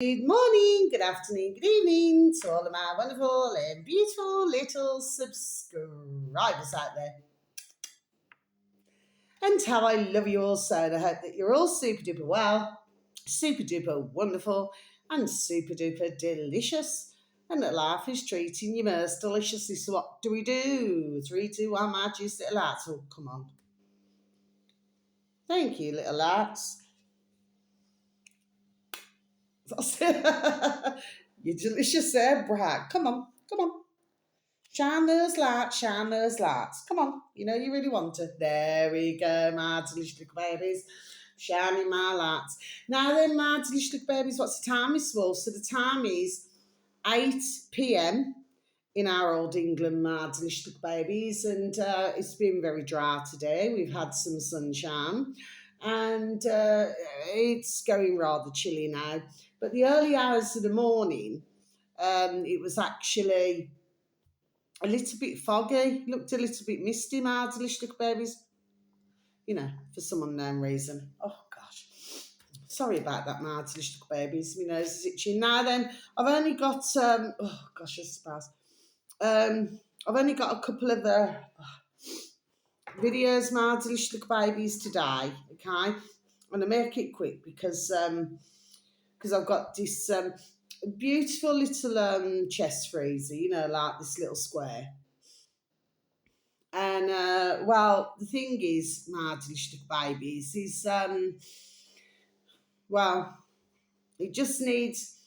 Good morning, good afternoon, good evening to all of my wonderful and beautiful little subscribers out there. And how I love you all so, and I hope that you're all super duper well, super duper wonderful, and super duper delicious. And that life is treating you most deliciously. So, what do we do? 3, 2, 1, my juice little hearts. Oh, come on. Thank you, little hearts. You're delicious there, Brad. Come on, come on. Shine those lights, shine those lights. Come on, you know you really want to. There we go, my delicious little babies. Shining my lights. Now then, my delicious little babies, what's the time, Miss Wolf? So the time is 8 p.m. in our old England, my delicious little babies. And it's been very dry today. We've had some sunshine. And it's going rather chilly now. But the early hours of the morning, it was actually a little bit foggy, looked a little bit misty, my delicious little babies. You know, for some unknown reason. Oh, gosh. Sorry about that, my delicious little babies. My nose is itching. Now then, I've only got, oh, gosh, I suppose. I've only got a couple of videos, my delicious little babies, today, okay? I'm going to make it quick because I've got this beautiful little chest freezer, you know, like this little square. And well, the thing is, my delicious little babies, is well, it just needs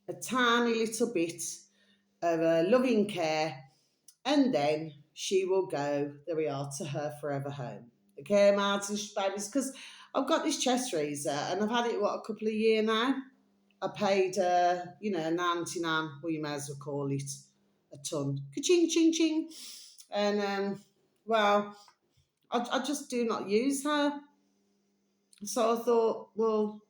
a tiny little bit of loving care, and then she will go. There we are, to her forever home. Okay, my delicious babies, because I've got this chest freezer and I've had it a couple of years now. I paid 99, well, you may as well call it a ton. Ka-ching, ching, ching. And well, I just do not use her. So I thought, well,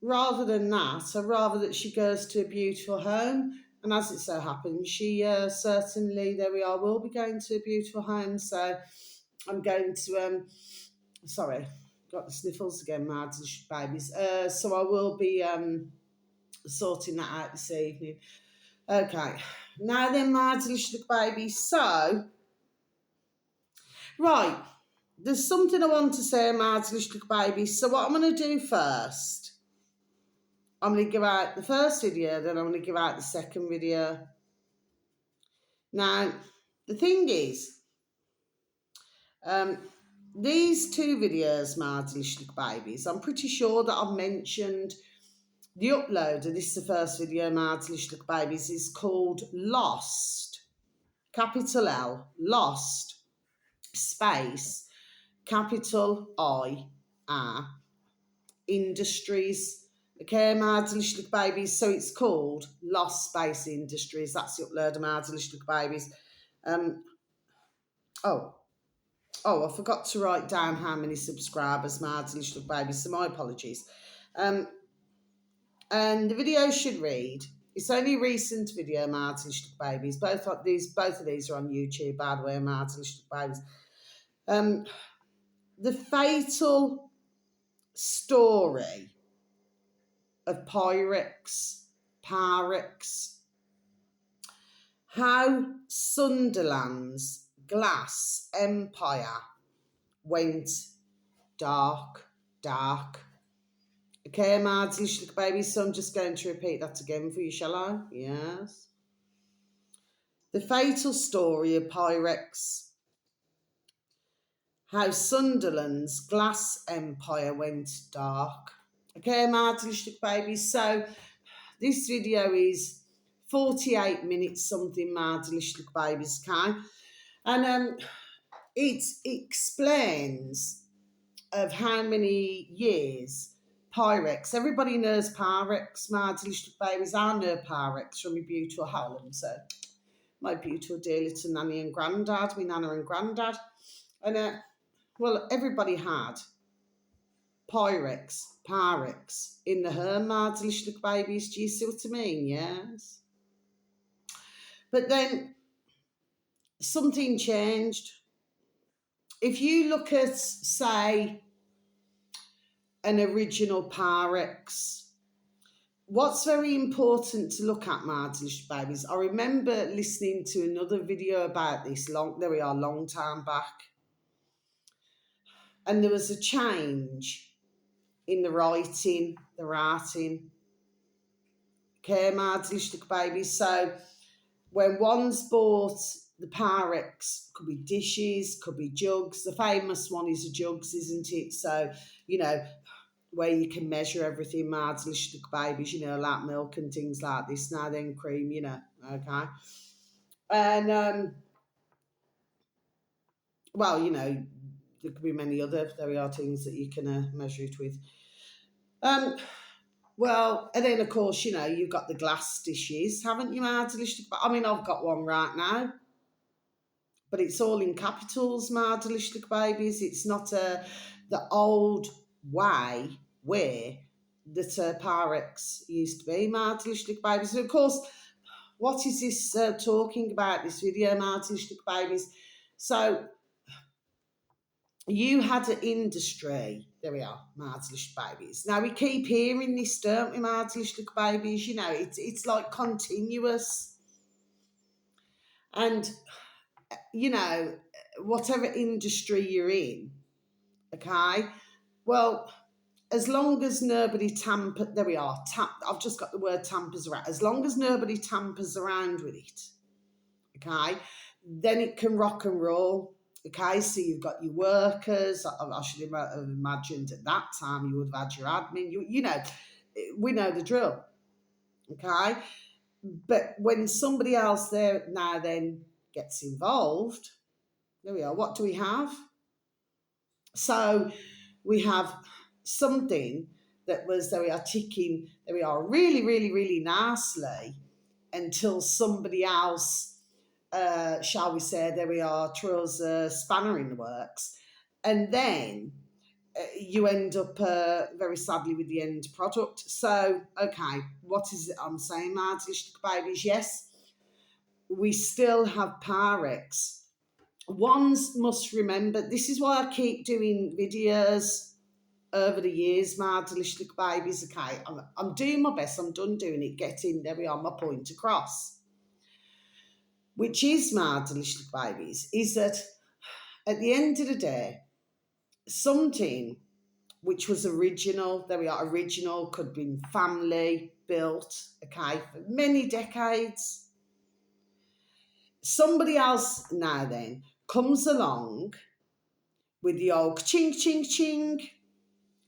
rather than that, I'd rather that she goes to a beautiful home. And as it so happens, she certainly, there we are, will be going to a beautiful home. So I'm going to, sorry, got the sniffles again, my babies. So I will be sorting that out this evening. Okay, now then, my delicious baby. So, right, there's something I want to say, my delicious baby. So, what I'm going to do first, I'm going to give out the first video, then I'm going to give out the second video. Now, the thing is, these two videos, my delicious babies, I'm pretty sure that I've mentioned the upload of this, the first video, my delicious babies, is called Lost, capital L, Lost, space, capital I, Industries. Okay, my delicious babies. So it's called Lost Space Industries. That's the upload of my delicious babies. Oh, I forgot to write down how many subscribers my delicious babies. So my apologies. And the video should read. It's only a recent video, my delicious babies. Both of these are on YouTube, by the way, my delicious babies. The fatal story of Pyrex, how Sunderland's glass empire went dark. Okay, my delicious baby, so I'm just going to repeat that again for you, shall I? Yes. The fatal story of Pyrex, how Sunderland's glass empire went dark. Okay, my delicious baby, so this video is 48 minutes something, my delicious babies, okay? And it explains of how many years Pyrex, everybody knows Pyrex, my delicious babies. I know Pyrex from my beautiful Holland, so my beautiful dear little nanny and granddad, my nana and granddad. And well, everybody had Pyrex in the home, my delicious babies. Do you see what I mean? Yes. But then something changed. If you look at, say, an original Pyrex, what's very important to look at, Mardish babies, I remember listening to another video about this long time back, and there was a change in the writing, okay, Mardish babies. So when one's bought the Pyrex, could be dishes, could be jugs. The famous one is the jugs, isn't it? So, you know, where you can measure everything, Mardish babies, like milk and things like this, now then cream, okay. And, well, there could be many other, there are things that you can measure it with. Um, well, and then of course, you've got the glass dishes, haven't you, Mardish? I mean, I've got one right now, but it's all in capitals, Mardish babies. It's not the old way where that Pyrex used to be, Mardish babies. So of course, what is this talking about, this video, Mardish babies? So you had an industry, there we are, Mardish babies. Now we keep hearing this, don't we, Mardish babies? It's like continuous. And whatever industry you're in, okay, well, as long as nobody there we are, I've just got the word tampers around. As long as nobody tampers around with it, okay, then it can rock and roll. Okay, so you've got your workers. I should have imagined at that time you would have had your admin. We know the drill. Okay, but when somebody else there now then gets involved, there we are. What do we have? So we have something that was, there we are, ticking, there we are, really, really, really nicely until somebody else, shall we say, there we are, throws a spanner in the works. And then you end up very sadly with the end product. So, okay, what is it I'm saying, Mardish babies? Yes, we still have Pyrex. Ones must remember, this is why I keep doing videos over the years, my delicious babies. Okay, I'm doing my best, I'm done doing it, getting, there we are, my point across. Which is, my delicious babies, is that at the end of the day, something which was original, there we are, original, could be family built, okay, for many decades. Somebody else now then comes along with the old ching, ching, ching.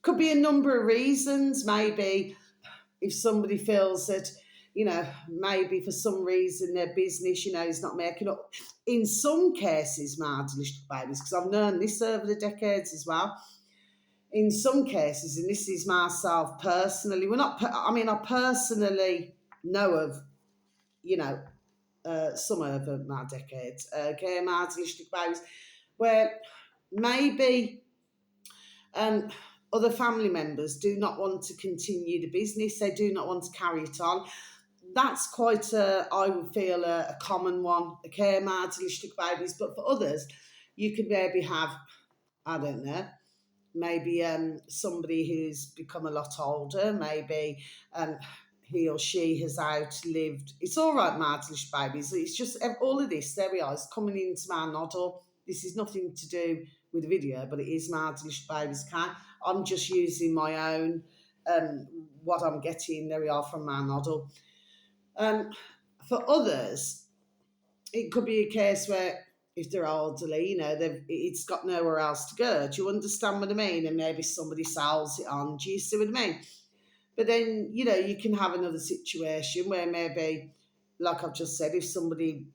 Could be a number of reasons. Maybe if somebody feels that, maybe for some reason their business, is not making up. In some cases, Mardish babies, because I've known this over the decades as well. In some cases, and this is myself personally, I personally know of, some over my decades, okay, Mardish babies, where maybe other family members do not want to continue the business, they do not want to carry it on. That's quite I would feel a common one, okay, Mardish babies. But for others, you could maybe have, I don't know, maybe somebody who's become a lot older, maybe he or she has outlived. It's all right, Mardish babies. It's just all of this, there we are, it's coming into my noddle. This is nothing to do with the video, but it is Mardish babies. I'm just using my own, what I'm getting, there we are, from my noddle. For others, it could be a case where if they're elderly, it's got nowhere else to go. Do you understand what I mean? And maybe somebody sells it on. Do you see what I mean? But then, you can have another situation where maybe, like I've just said, if somebody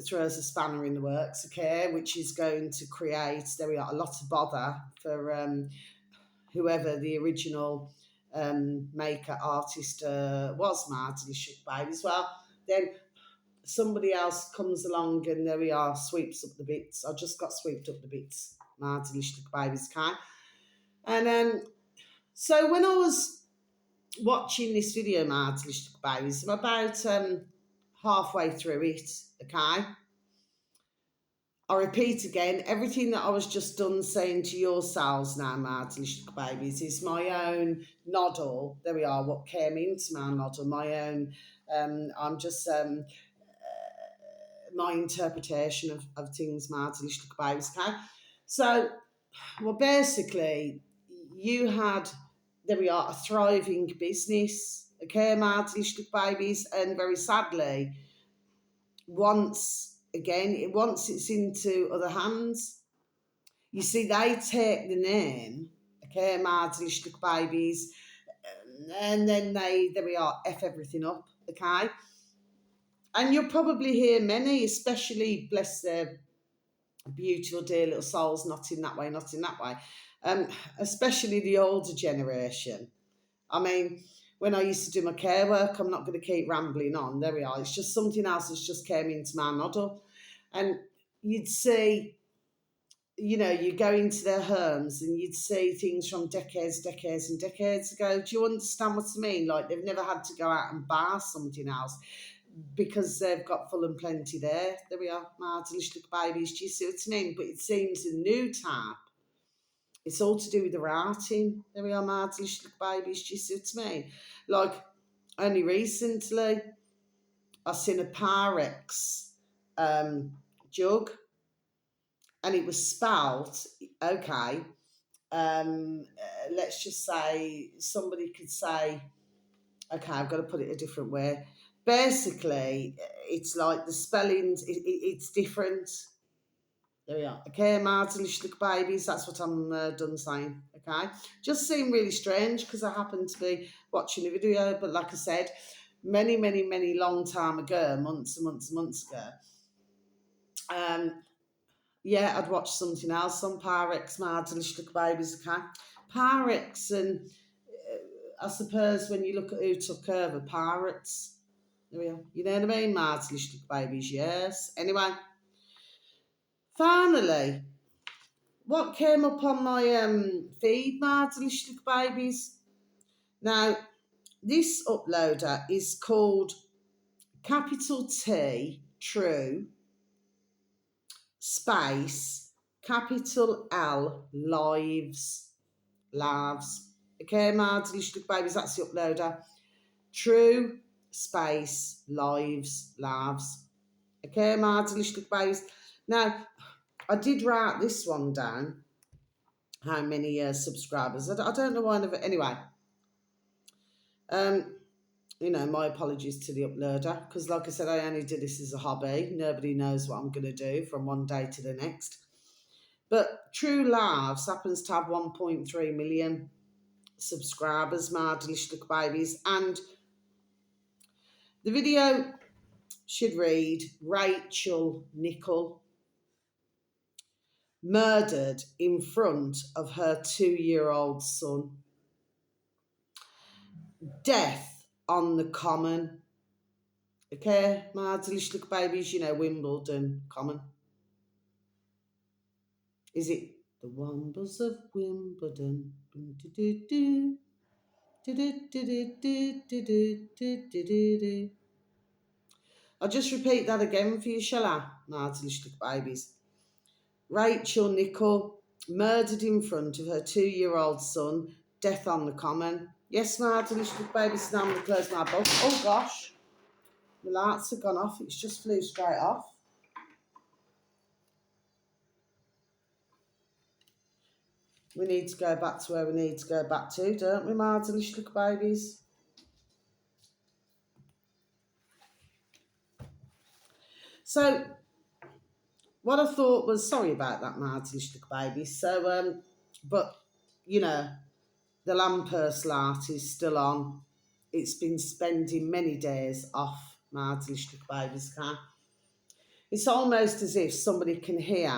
throws a spanner in the works, okay, which is going to create, there we are, a lot of bother for whoever the original maker, artist was, Mardish babies. Well, then somebody else comes along and there we are, sweeps up the bits. I just got swept up the bits, Mardish babies. And so when I was watching this video, Mardish babies, I'm about halfway through it, okay, I repeat again, everything that I was just done saying to yourselves now, my little babies, is my own noddle. There we are, what came into my noddle, my own, I'm just, my interpretation of things, my little babies, okay? So, well, basically, you had, there we are, a thriving business, okay, my little babies, and very sadly, once it's into other hands, you see, they take the name, okay, Mards, Lishlik Babies, and then there we are, F everything up, okay? And you'll probably hear many, especially, bless their beautiful, dear little souls, not in that way, not in that way, especially the older generation. I mean, when I used to do my care work, I'm not going to keep rambling on, there we are, it's just something else that's just came into my model. And you'd see, you go into their homes and you'd see things from decades and decades ago. Do you understand what I mean? Like they've never had to go out and buy something else because they've got full and plenty there. There we are, Martin, little babies. Do you see what I mean? But it seems a new type. It's all to do with the writing. There we are, Martin, little babies. Do you see what I mean? Like only recently, I seen a Pyrex jug, and it was spelt okay. Let's just say somebody could say, okay, I've got to put it a different way. Basically, it's like the spellings, it's different. There we are. Okay, Martin, little babies, that's what I'm done saying. Okay, just seemed really strange because I happened to be watching a video, but like I said, many long time ago, months and months ago, um, yeah, I'd watched something else on Pyrex, Martin, little babies, okay? Pyrex, and I suppose when you look at who took over, pirates. There we are. You know what I mean? Martin, little babies, yes. Anyway, finally, what came up on my feed, Martin, little babies? Now, this uploader is called capital T, true, space, capital L, lives. Okay, Martin, little babies, that's the uploader. True, space, lives. Okay, Martin, little babies. Now, I did write this one down, how many subscribers. I don't know why I never. Anyway, um, my apologies to the uploader, because like I said, I only did this as a hobby. Nobody knows what I'm going to do from one day to the next. But True Lives happens to have 1.3 million subscribers, Martin, little babies. And the video should read, Rachel Nickell murdered in front of her 2-year-old son. Death on the common. Okay, my little babies, Wimbledon common. Is it the Wombles of Wimbledon? I'll just repeat that again for you, shall I? My little babies. Rachel Nickell murdered in front of her 2-year-old son. Death on the common. Yes, my little babies. Now I'm going to close my book. Oh gosh, the lights have gone off. It's just flew straight off. We need to go back to where we need to go back to, don't we, my little babies? So, what I thought was, sorry about that, my little babies. So, but, the Lampurse light is still on. It's been spending many days off, my little babies, okay? It's almost as if somebody can hear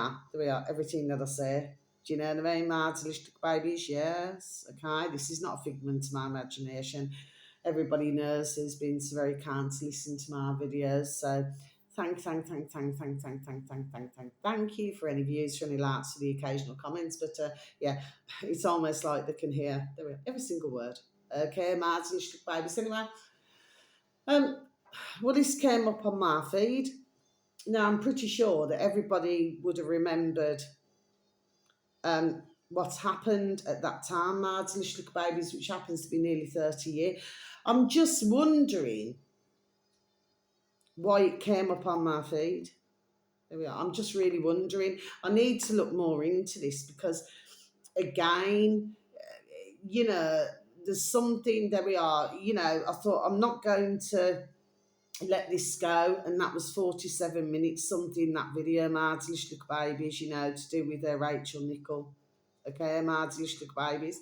everything that I say. Do you know what I mean, my little babies? Yes, okay. This is not a figment of my imagination. Everybody knows who's been so very kind to listen to my videos. So thank you for any views, for any likes, for the occasional comments. But yeah, it's almost like they can hear every single word. Okay, my little babies. Anyway, well, this came up on my feed. Now, I'm pretty sure that everybody would have remembered what's happened at that time, Mads and Schluck Babies, which happens to be nearly 30 years. I'm just wondering why it came up on my feed. There we are. I'm just really wondering. I need to look more into this because, again, there's something, there we are. I thought I'm not going to let this go, and that was 47 minutes, something, that video, Mads Lichtlich Babies, to do with Rachel Nickell. Okay, Mads Lichtlich Babies.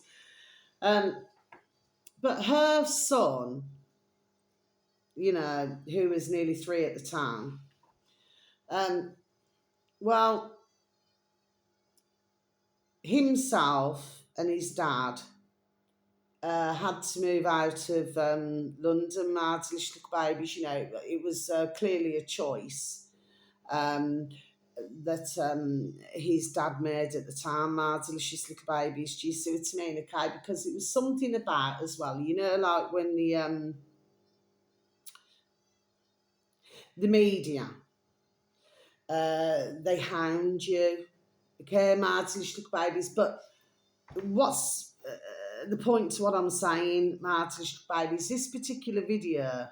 But her son, who was nearly 3 at the time, well, himself and his dad had to move out of London, Mads Lichtlich Babies. It was clearly a choice that his dad made at the time, Mads Lichtlich Babies. Do you see what I mean? Okay, because it was something about as well, like when the media, they hound you, okay, Mads Lichtlich Babies. But what's the point to what I'm saying, Mads Lichtlich Babies? This particular video,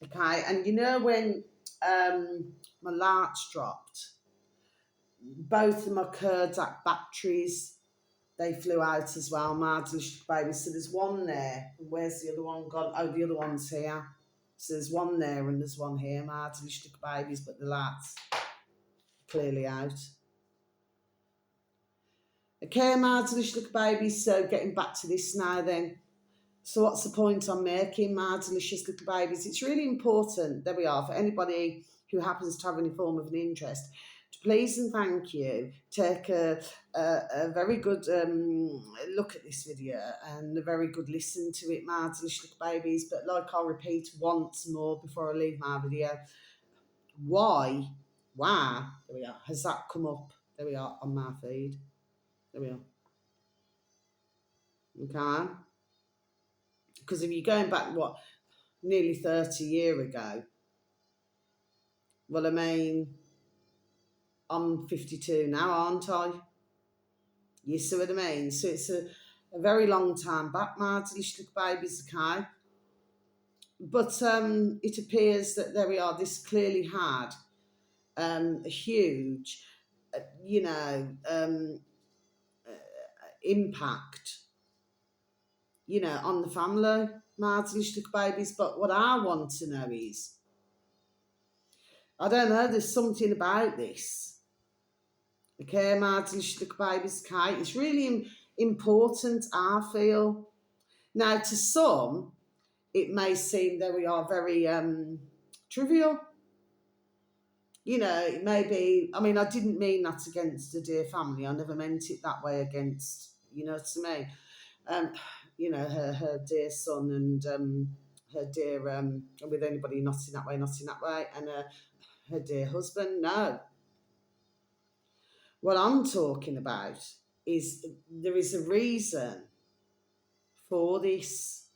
okay, and when my lights dropped, both of my Kurdak batteries, they flew out as well, Mads Lichtlich Babies. So there's one there. Where's the other one gone? Oh, the other one's here. So there's one there and there's one here, Mads Lichtlich Babies, but the lights clearly out. Okay, Mads Lichtlich Babies. So getting back to this now then. So what's the point I'm making, Mads Lichtlich Babies? It's really important, there we are, for anybody who happens to have any form of an interest, to please and thank you, take a very good look at this video and a very good listen to it, Mads Lichtlich Babies. But like I'll repeat once more before I leave my video, why, there we are, has that come up, there we are, on my feed, there we are, okay? Because if you're going back, nearly 30 years ago, well, I mean, I'm 52 now, aren't I? You see what I mean? So it's a very long time back, Mads Lichtlich Babies, okay? But it appears that there we are, this clearly had a huge, impact, on the family, Mads Lichtlich Babies. But what I want to know is, I don't know, there's something about this. Okay, Mads Lichtlich Babies, okay? It's really important, I feel. Now, to some, it may seem that we are very trivial. It may be, I mean, I didn't mean that against the dear family. I never meant it that way against, to me. Her dear son and her dear, with anybody not in that way, and her dear husband. No. What I'm talking about is there is a reason for this.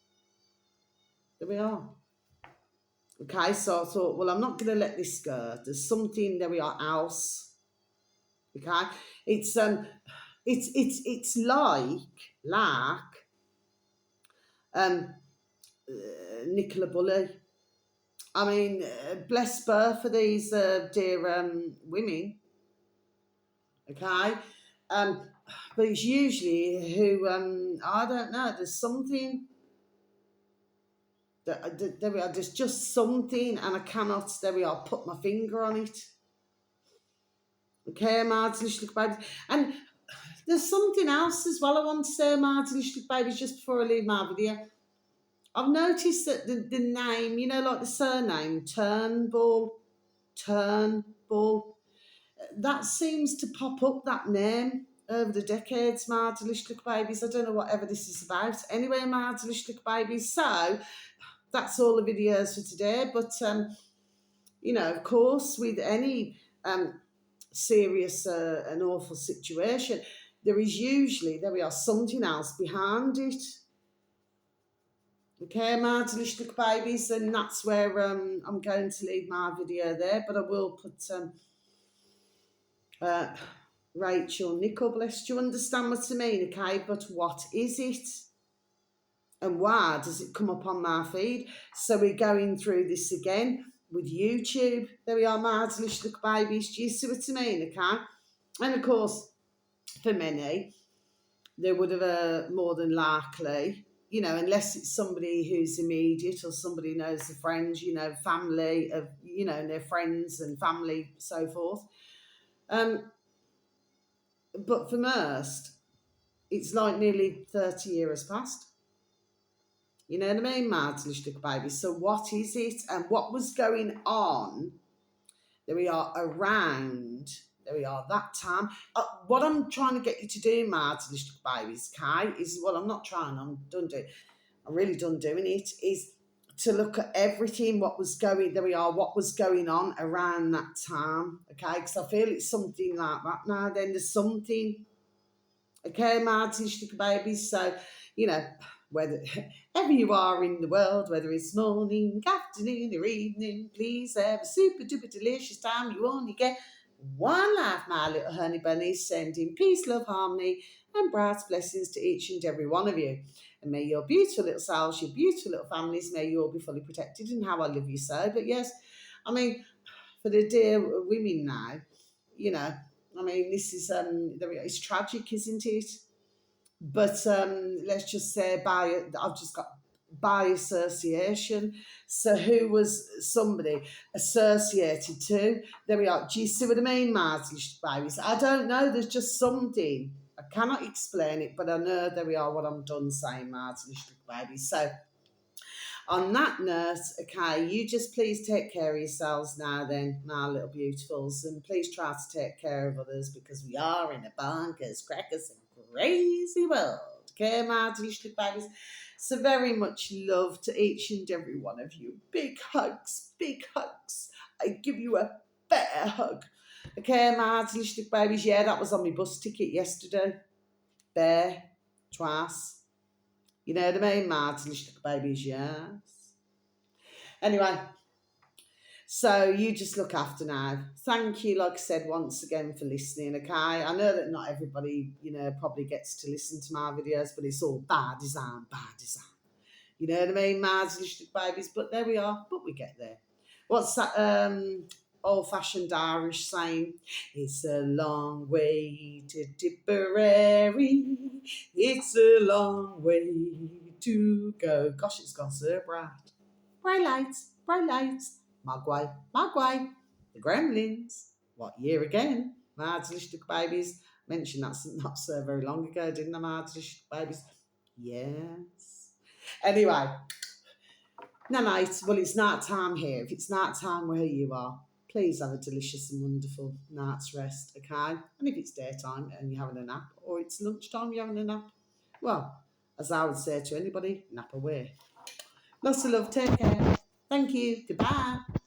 There we are. Okay, so I thought, well, I'm not going to let this go. There's something, there we are, else. Okay, it's like Nicola Bully. I mean, bless her for these dear women. Okay, but it's usually who I don't know. There's something that there we are. There's just something, and I cannot. There we are. Put my finger on it. Okay, Mads Lichtlich Babies, and there's something else as well I want to say, Mads Lichtlich Babies, just before I leave my video. I've noticed that the name, like the surname Turnbull, that seems to pop up, that name, over the decades, Mads Lichtlich Babies. I don't know whatever this is about. Anyway, Mads Lichtlich Babies. So that's all the videos for today. But of course, with any serious and awful situation, there is usually, there we are, something else behind it. Okay, my delicious babies, and that's where I'm going to leave my video there, but I will put uh, Rachel Nickell, bless. Do you understand what I mean? Okay, but what is it? And why does it come up on my feed? So we're going through this again with YouTube. There we are, my delicious babies. Do you see what I mean? Okay, and of course, for many, they would have more than likely, you know, unless it's somebody who's immediate or somebody knows the friends, you know, family of, you know, and their friends and family, so forth. Um, but for most, it's like nearly 30 years past. You know what I mean, Mads Lustig baby? So what is it and what was going on? There we are around. There we are that time. What I'm trying to get you to do, Mads Lustig babies, Kai, is well, I'm not trying. I'm done doing. I'm really done doing it. Is to look at everything what was going. There we are. What was going on around that time? Okay, because I feel it's something like that now. Then there's something. Okay, Martin, babies. So, you know, whether ever you are in the world, whether it's morning, afternoon, or evening, please have a super duper delicious time. You only get one life, my little honey bunnies. Sending peace, love, harmony, and bright blessings to each and every one of you. And may your beautiful little selves, your beautiful little families, may you all be fully protected. And how I love you so. But yes, I mean, for the dear women now, you know, I mean, this is it's tragic, isn't it? But let's just say I've just got by association. So who was somebody associated to? There we are. Do you see what I mean, Marty babies? I don't know. There's just something. I cannot explain it, but I know there we are. What I'm done saying, Marty babies. So on that note, okay, you just please take care of yourselves now, then, my little beautifuls, and please try to take care of others because we are in a bonkers, crackers, and crazy world. Okay, my delicious babies. So, very much love to each and every one of you. Big hugs, big hugs. I give you a better hug. Okay, my delicious babies. Yeah, that was on my bus ticket yesterday. There, twice. You know what I mean, my delicious babies, yes. Anyway, so you just look after now. Thank you, like I said, once again for listening, okay? I know that not everybody, you know, probably gets to listen to my videos, but it's all bad design, bad design. You know what I mean? Mars lipstick babies, but there we are, but we get there. What's that old-fashioned Irish saying? It's a long way to Tipperary. It's a long way to go. Gosh, it's gone so bright. Bright lights, bright lights. Mogwai, Mogwai. The Gremlins. What year again? Mards Lipstick babies. Mentioned that not so very long ago, didn't I, Mards Lipstick babies? Yes. Anyway, no, night. Well, it's night time here. If it's night time where you are, please have a delicious and wonderful night's rest, okay? And if it's daytime and you're having a nap, or it's lunchtime you're having a nap, well, as I would say to anybody, nap away. Lots of love. Take care. Thank you. Goodbye.